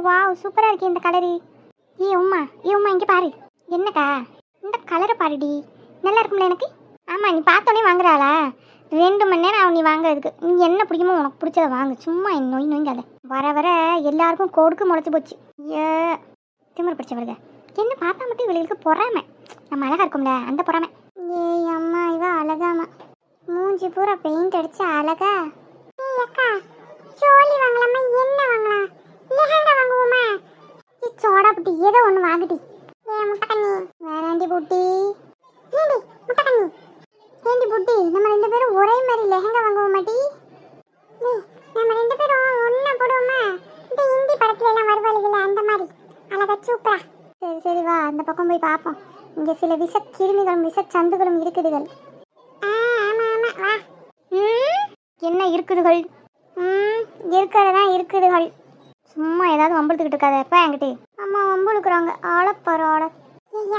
Wow சூப்பரா இருக்கு இந்த கலரு. உமா இங்க பாரு. என்னக்கா இந்த கலரை பாருடி, நல்லா இருக்கும்ல எனக்கு. ஆமா நீ பார்த்தோன்னே வாங்குறாளா? 2 மணி நேரம் ஆகும் நீ வாங்குறதுக்கு. நீ என்ன பிடிக்குமோ உனக்கு பிடிச்சத வாங்கு, சும்மா நொய் நொய்ங்காத. வர வர எல்லாருக்கும் கொடுக்கு முளைச்சி போச்சு. திமிரு பிடிச்சவளுங்க. என்ன பார்த்தா மட்டும் இவளுக்கு பொறாமை, நம்ம அழகா இருக்கும்ல அந்த பொறாமை. அம்மா இவ அழகாமா, மூஞ்சி பூரா பெயிண்ட் அடிச்சு அழகா. அக்கா சோலி வாங்கலாமா? என்ன வாங்கலாம்? லெஹங்கா வாங்குவோமா? சோடா புட்டி ஏதோ ஒன்று வாங்குடி. முட்டக்கண்ணி வேறாண்டி புட்டி. ஏண்டி முட்டக்கண்ணி, ஏண்டி புட்டி, நம்ம 2 பேரும் ஒரே மாதிரி லெஹங்கா வாங்குவோம் மாட்டி? நம்ம 2 பேரும் ஒன்னா போடுவோமா? இந்த ஹிந்தி படத்துல எல்லாம் வருவாளுல அந்த மாதிரி அழகா சூப்பரா. சரி சரி வா அந்த பக்கம் போய் பார்ப்போம். இங்க சில விஷ கிருமிகளும் விஷ சந்துகளும் இருக்குதுகள். ஆமா ஆமா வா. என்ன இருக்குதுகள்? இருக்கிறதா இருக்குதுகள். சும்மா ஏதாவது வம்பளுத்துக்கிட்டு இருக்காத எப்ப என்கிட்ட. அம்மா வம்பளுக்குறாங்க ஆளப்பாரு ஆள.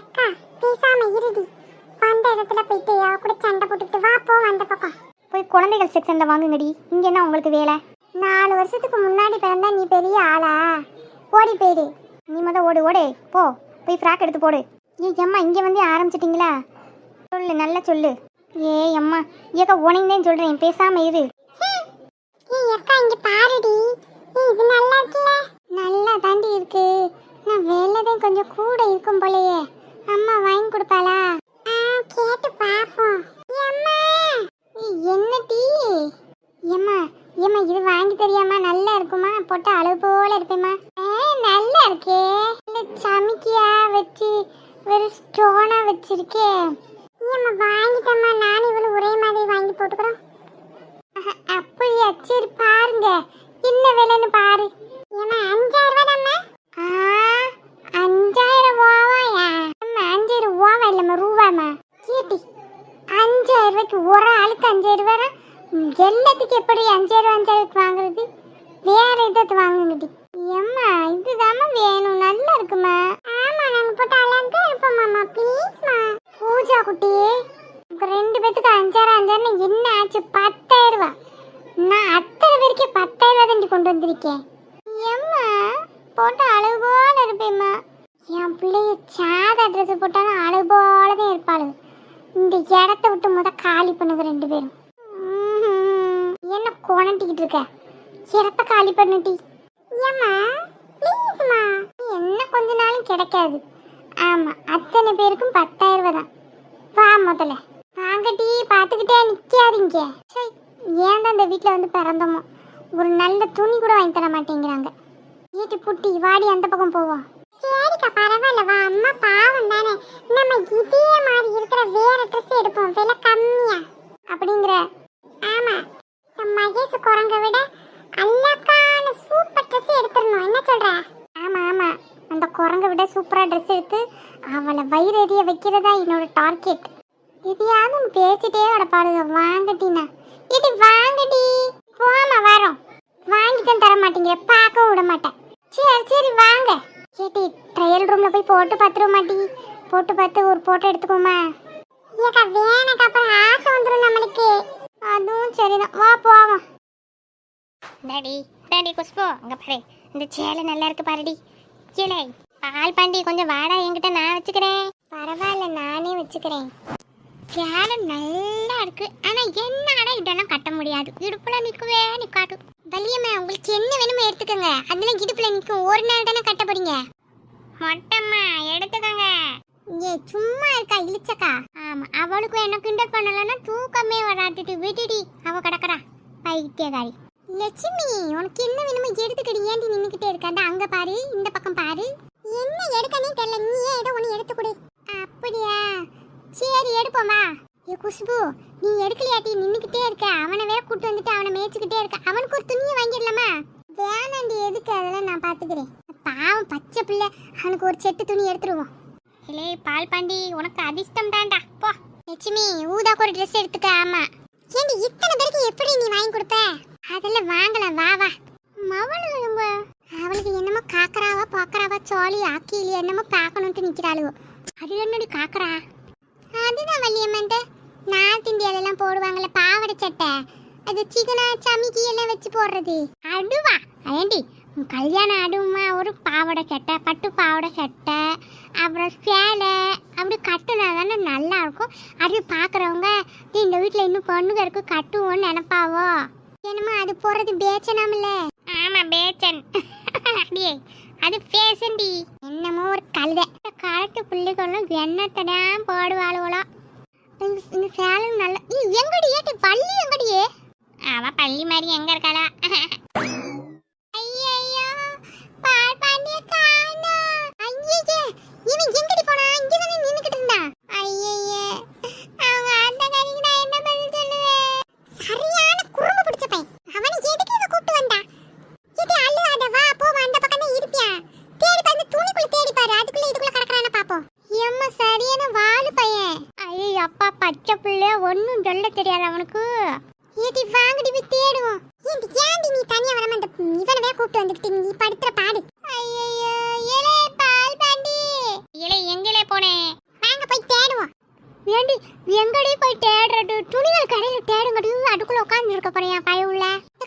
அக்கா பேசாம இருடி, வந்த இடத்துல போயிட்டு கூட சண்டை போட்டுக்கிட்டு வா போ. அந்த பக்கம் போய் குழந்தைகள் செக்ஷன்ல வாங்குங்கடி. இங்க என்ன உங்களுக்கு வேலை? 4 வருஷத்துக்கு முன்னாடி பிறந்தா நீ பெரிய ஆளா? ஓடி போயிடு. நீ ஓடு ஓடே போ, போய் ஃப்ராக் எடுத்து போடு. அம்மா இங்க வந்து ஆரம்பிச்சிட்டிங்களா? சொல்லு நல்லா சொல்லு. அம்மா ஏக்கா உனக்குதான் சொல்றேன் பேசாம இரு. அக்கா இங்க பாருடி, இது நல்லா இருக்குல்ல? நல்லா தாண்டி இருக்கு. நான் வேலைதான் கொஞ்சம் கூட இருக்கும் போலயே. அம்மா வாங்கி கொடுப்பாளா? கேட்டு பாப்போம். அம்மா என்ன டீ? அம்மா இது வாங்கி தெரியாமா? நல்லா இருக்குமா? போட்டு அளவு போல இருப்பேம்மா. நல்லா இருக்கே. சமைக்கியா வச்சு ஒரு ஸ்டோனா வச்சிருக்கே. அம்மா வாங்கிட்டம்மா, நானும் இவளும் ஒரே மாதிரி வாங்கி போட்டுக்கிறோம். அப்படியா? சரி பாருங்க என்ன விலைன்னு பாரு. ஏமா 5000 ரூபாய்? 5000 ரூபாயா? 5000 ரூபாவா இல்லம்மா ரூபாமா? கேட்டி 5000 ரூபாய்க்கு ஒரு ஆளுக்கு 5000 ரூபாய். எல்லாத்துக்கு எப்படி 5000 வாங்குறது? வேற எதாவது வாங்குங்கடி. ஏம்மா இதுதாம்மா வேணும், நல்லா இருக்குமா? ஆமா நாங்க போட்டு அழகா இருப்போம்மா ப்ளீஸ்மா. பூஜா குட்டியே உங்க 2 பேத்துக்கு 5000 என்ன ஆச்சு? 10000 ரூபாய். நான் அத்தனை பேருக்கு 10000 ரூபாய் தான் கொண்டு வந்திருக்கேன். ஏம்மா போட்டு அழகு போல இருப்பேம்மா. என் பிள்ளைய சாதா ட்ரெஸ் போட்டாலும் அழகு போல தான் இருப்பாளு. இந்த இடத்த விட்டு காலி பண்ணுங்க 2 பேரும். என்ன கொணட்டிக்கிட்டு இருக்க? இடத்த காலி பண்ணிட்டி. ஏம்மா ப்ளீஸ்மா, என்ன கொஞ்ச நாளும் கிடைக்காது. ஆமா அத்தனை பேருக்கும் 10000 ரூபாய் தான். வா முதல்ல வாங்கட்டி, பார்த்துக்கிட்டே நிற்காதீங்க. சரி ஏன் தான் இந்த வீட்டில் வந்து பிறந்தோமோ, ஒரு நல்ல துணி கூட வாங்கி தர மாட்டேங்கிறாங்க. வீட்டு புட்டி வாடி அந்த பக்கம் போவோம். சரிக்கா பரவாயில்ல வா. அம்மா பாவம் தானே, நம்ம இதே மாதிரி இருக்கிற வேற ட்ரெஸ் எடுப்போம் விலை கம்மியா அப்படிங்கிற. ஆமா மகேஷ் குரங்க விட அழகான சூப்பர் ட்ரெஸ் எடுத்துடணும். என்ன சொல்ற? ஆமா ஆமா அந்த குரங்க விட சூப்பரா ட்ரெஸ் எடுத்து அவளை வயிறு எரிய வைக்கிறதா என்னோட டார்கெட். எதையாவது பேசிட்டே கிடப்பாடுங்க. வாங்கட்டினா இது வாங்கடி. போமா வரோம். வாங்கிட்டு தர மாட்டீங்க, பார்க்க விட மாட்டேன். சரி சரி வாங்க. கேட்டி ட்ரையல் ரூம்ல போய் போட்டு பார்த்துருவ மாட்டி? போட்டு பார்த்து ஒரு போட்டோ எடுத்துக்கோமா? ஏக்கா வேணக்கா, அப்புறம் ஆசை வந்துடும் நம்மளுக்கு. அதுவும் சரிதான் வா போவோம். டாடி டாடி குஷ்பு அங்க பாரு, இந்த சேலை நல்லா இருக்கு பாருடி. கீழே பால் பாண்டி கொஞ்சம் வாடா என்கிட்ட, நான் வச்சுக்கிறேன். பரவாயில்ல நானே வச்சுக்கிறேன். சேலை நல்லா இருக்கு. ஆனா என்ன இதெல்லாம் கட்ட முடியாது, இடுப்புல நிற்கவே நிற்காது. வலியம்மா உங்களுக்கு என்ன வேணுமோ எடுத்துக்கோங்க. அதுல இடுப்புல நிற்கும். ஒரு நாள் தானே கட்ட போறீங்க. மொட்டம்மா எடுத்துக்கோங்க. சும்மா இருக்கா இழிச்சக்கா? ஆமா அவளுக்கு என்ன கிண்டல் பண்ணலன்னா தூக்கமே வராட்டிட்டு விட்டுடி. அவ கிடக்குறா பைத்தியக்காரி. லட்சுமி உனக்கு என்ன வேணுமோ எடுத்துக்கடி. ஏண்டி நின்னுக்கிட்டே இருக்காத? அங்க பாரு, இந்த பக்கம் பாரு. என்ன எடுக்கனே தெரியல, நீ ஏதோ ஒன்று எடுத்து கொடு. அப்படியா சரி எடுப்போமா? குஷ்பு நீ எடுக்கலையாட்டி நின்னுக்கிட்டே இருக்க. அவனை வேற கூட்டு வந்துட்டு அவனை மேய்ச்சிக்கிட்டே இருக்க. அவனுக்கு ஒரு துணியை வாங்கிடலாமா? வேணாண்டி எதுக்கு, அதெல்லாம் நான் பாத்துக்கிறேன். பாவம் பச்சை பிள்ளை, அவனுக்கு ஒரு செட்டு துணி எடுத்துருவோம். இல்லை பால் பாண்டி உனக்கு அதிர்ஷ்டம் தான்டா போ. லட்சுமி ஊதாக்கு ஒரு ட்ரெஸ் எடுத்துக்க. ஆமா ஏண்டி இத்தனை பேருக்கு எப்படி நீ வாங்கி கொடுப்ப? அதெல்லாம் வாங்கலாம் வா வா. அவளுக்கு என்னமோ காக்கராவா பாக்கராவா சோழி ஆக்கி இல்லையா என்னமோ பார்க்கணுன்ட்டு நிக்கிறாளுவோ. அது என்னடி காக்கரா? அதுதான் வள்ளியம்மன்ட்டு நார்த் இந்தியாலெல்லாம் போடுவாங்கல்ல பாவாடை சட்டை, அது சிக்கனா சமிக்கி எல்லாம் வச்சு போடுறது. அடுவா ஏண்டி கல்யாணம் ஆடுமா ஒரு பாவாடை சட்டை, பட்டு பாவாடை சட்டை, அப்புறம் சேலை அப்படி கட்டுனா தானே நல்லா இருக்கும். அது பார்க்குறவங்க இந்த வீட்டில் இன்னும் பொண்ணுங்க இருக்கு கட்டுவோன்னு நினைப்பாவோ. என்னமா அது போகிறது பேச்சனாமில்ல? ஆமாம் பேச்சன். அப்படியே அது பேசண்டி. என்னமோ ஒரு கழுதை. காலத்து பிள்ளைகளும் வெண்ணத்ததான் போடுவாளுவலாம். இந்த சேலை நல்லா எங்கடி ஏட்டி பள்ளி எங்கடியே? அவன் பள்ளி மாதிரி எங்க இருக்காளா? ஐயோ பால் பாண்டிய காணா. ஐயே இவன் எங்கடி போனா? இங்க தானே நின்னுக்கிட்டு இருந்தா. ஐயே அவங்க அந்த கறிக்கு நான் என்ன பதில் சொல்லுவேன்? சரியான குறும்பு பிடிச்ச பையன். அவனை எதுக்கு இவ கூப்பிட்டு வந்தா? இது அழுவாத வா போ அந்த பக்கம் தான் இருப்பியா. தேடி பாரு துணிக்குள்ள தேடி பாரு. அதுக்குள்ள இதுக்குள்ள கடக்கறானே பாப்போம். எம்மா சரியான வாலு பையன். ஐயோ அப்பா பச்சை பிள்ளை ஒன்னும் சொல்ல தெரியாது அவனுக்கு. ஏடி வாங்கடி போய் தேடுவோம். ஏண்டி நீ தனியா வராம அந்த இவனவே கூப்பிட்டு வந்துட்டு நீ படுத்துற பாடு. ஐயோ ஏலே பால் பாண்டி. ஏலே எங்கலே போனே? வாங்க போய் தேடுவோம். ஏண்டி எங்கடி போய் தேடுறது? துணிகள் கடையில தேடுங்கடி. அதுக்குள்ள உட்கார்ந்து இருக்க போறியா பயவுள்ள?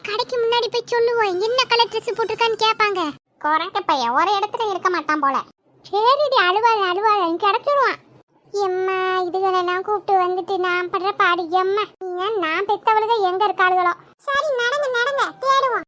கடைக்கு முன்னாடி போய் சொல்லுவோம் என்ன கலர் ட்ரெஸ் போட்டுருக்கான்னு கேட்பாங்க. குரங்க பையன் ஒரு இடத்துல இருக்க மாட்டான் போல. சரிடி அழுவாத கிடைச்சிருவான். எம்மா இதுகளெல்லாம் கூப்பிட்டு வந்துட்டு நான் படுற பாடு. எம்மா நான் பெத்தவளுக எங்க இருக்காளுகளோ. சரி நடங்க தேடுவோம்.